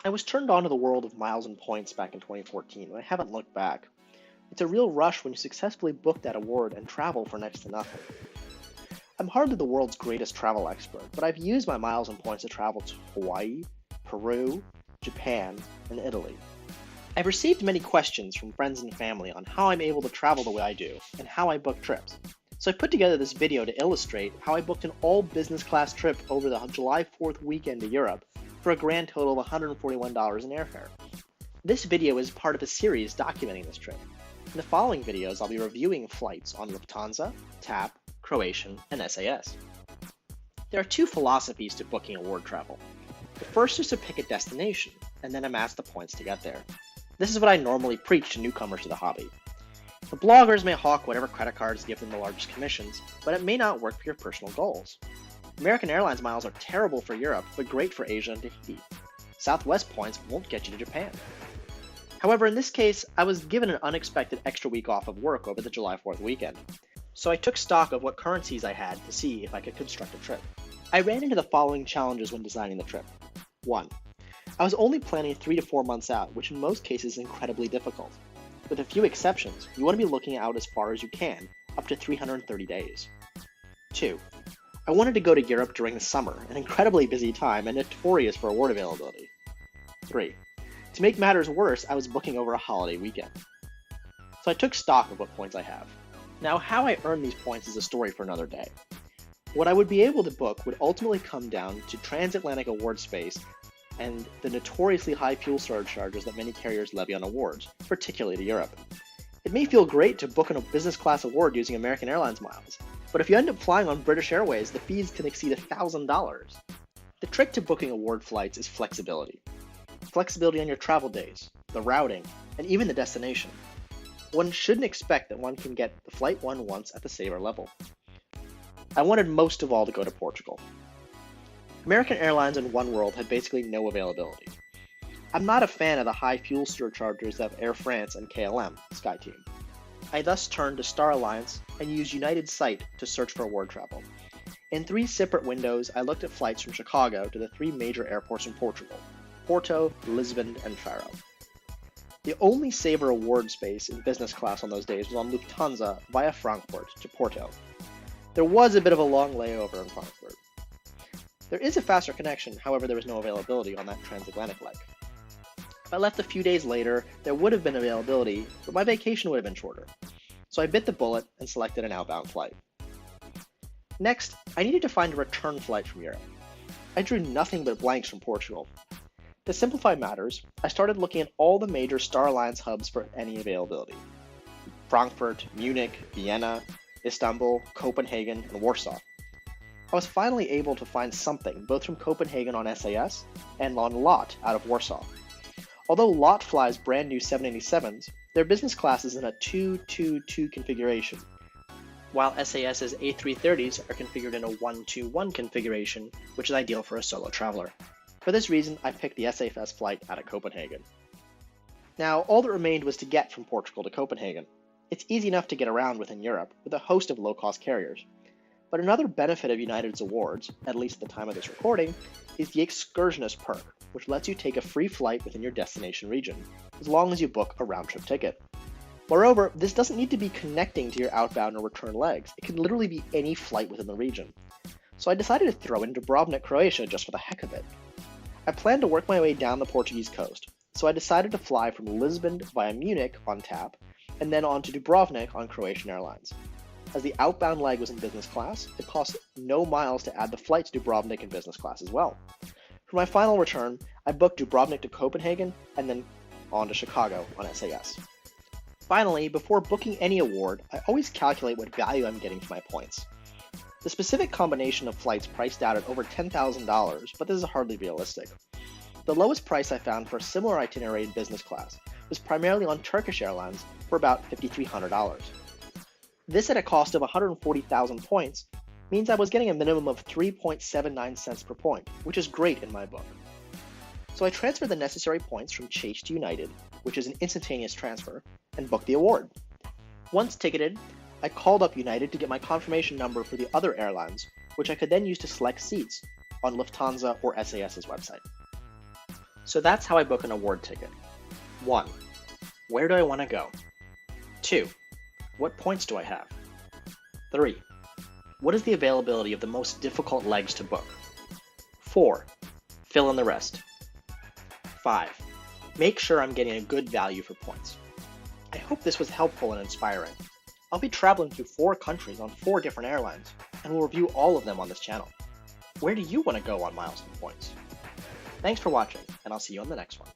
I was turned on to the world of miles and points back in 2014, and I haven't looked back. It's a real rush when you successfully book that award and travel for next to nothing. I'm hardly the world's greatest travel expert, but I've used my miles and points to travel to Hawaii, Peru, Japan, and Italy. I've received many questions from friends and family on how I'm able to travel the way I do and how I book trips. So I put together this video to illustrate how I booked an all business class trip over the July 4th weekend to Europe for a grand total of $141 in airfare. This video is part of a series documenting this trip. In the following videos, I'll be reviewing flights on Lufthansa, TAP, Croatian, and SAS. There are two philosophies to booking award travel. The first is to pick a destination, and then amass the points to get there. This is what I normally preach to newcomers to the hobby. The bloggers may hawk whatever credit cards give them the largest commissions, but it may not work for your personal goals. American Airlines miles are terrible for Europe, but great for Asia and Tahiti. Southwest points won't get you to Japan. However, in this case, I was given an unexpected extra week off of work over the July 4th weekend. So I took stock of what currencies I had to see if I could construct a trip. I ran into the following challenges when designing the trip. 1. I was only planning 3 to 4 months out, which in most cases is incredibly difficult. With a few exceptions, you want to be looking out as far as you can, up to 330 days. 2. I wanted to go to Europe during the summer, an incredibly busy time and notorious for award availability. 3. To make matters worse, I was booking over a holiday weekend. So I took stock of what points I have. Now, how I earn these points is a story for another day. What I would be able to book would ultimately come down to transatlantic award space and the notoriously high fuel surcharges that many carriers levy on awards, particularly to Europe. It may feel great to book a business class award using American Airlines miles, but if you end up flying on British Airways, the fees can exceed $1,000. The trick to booking award flights is flexibility. Flexibility on your travel days, the routing, and even the destination. One shouldn't expect that one can get the flight one wants at the saver level. I wanted most of all to go to Portugal. American Airlines and oneworld had basically no availability. I'm not a fan of the high fuel surcharges of Air France and KLM, SkyTeam. I thus turned to Star Alliance and used United Sight to search for award travel. In 3 separate windows, I looked at flights from Chicago to the 3 major airports in Portugal: Porto, Lisbon, and Faro. The only saver award space in business class on those days was on Lufthansa via Frankfurt to Porto. There was a bit of a long layover in Frankfurt. There is a faster connection, however there was no availability on that transatlantic leg. If I left a few days later, there would have been availability, but my vacation would have been shorter. So I bit the bullet and selected an outbound flight. Next, I needed to find a return flight from Europe. I drew nothing but blanks from Portugal. To simplify matters, I started looking at all the major Star Alliance hubs for any availability: Frankfurt, Munich, Vienna, Istanbul, Copenhagen, and Warsaw. I was finally able to find something both from Copenhagen on SAS and on LOT out of Warsaw. Although LOT flies brand new 787s, their business class is in a 2-2-2 configuration, while SAS's A330s are configured in a 1-2-1 configuration, which is ideal for a solo traveler. For this reason, I picked the SAFS flight out of Copenhagen. Now, all that remained was to get from Portugal to Copenhagen. It's easy enough to get around within Europe with a host of low-cost carriers. But another benefit of United's awards, at least at the time of this recording, is the excursionist perk, which lets you take a free flight within your destination region, as long as you book a round-trip ticket. Moreover, this doesn't need to be connecting to your outbound or return legs. It can literally be any flight within the region. So I decided to throw in Dubrovnik, Croatia just for the heck of it. I planned to work my way down the Portuguese coast, so I decided to fly from Lisbon via Munich on TAP, and then on to Dubrovnik on Croatian Airlines. As the outbound leg was in business class, it cost no miles to add the flight to Dubrovnik in business class as well. For my final return, I booked Dubrovnik to Copenhagen and then on to Chicago on SAS. Finally, before booking any award, I always calculate what value I'm getting for my points. The specific combination of flights priced out at over $10,000, but this is hardly realistic. The lowest price I found for a similar itinerary in business class was primarily on Turkish Airlines for about $5,300. This at a cost of 140,000 points means I was getting a minimum of 3.79 cents per point, which is great in my book. So I transferred the necessary points from Chase to United, which is an instantaneous transfer, and booked the award. Once ticketed, I called up United to get my confirmation number for the other airlines, which I could then use to select seats on Lufthansa or SAS's website. So that's how I book an award ticket. 1. Where do I want to go? 2. What points do I have? 3. What is the availability of the most difficult legs to book? 4. Fill in the rest. 5. Make sure I'm getting a good value for points. I hope this was helpful and inspiring. I'll be traveling through 4 countries on 4 different airlines, and we'll review all of them on this channel. Where do you want to go on miles and points? Thanks for watching, and I'll see you on the next one.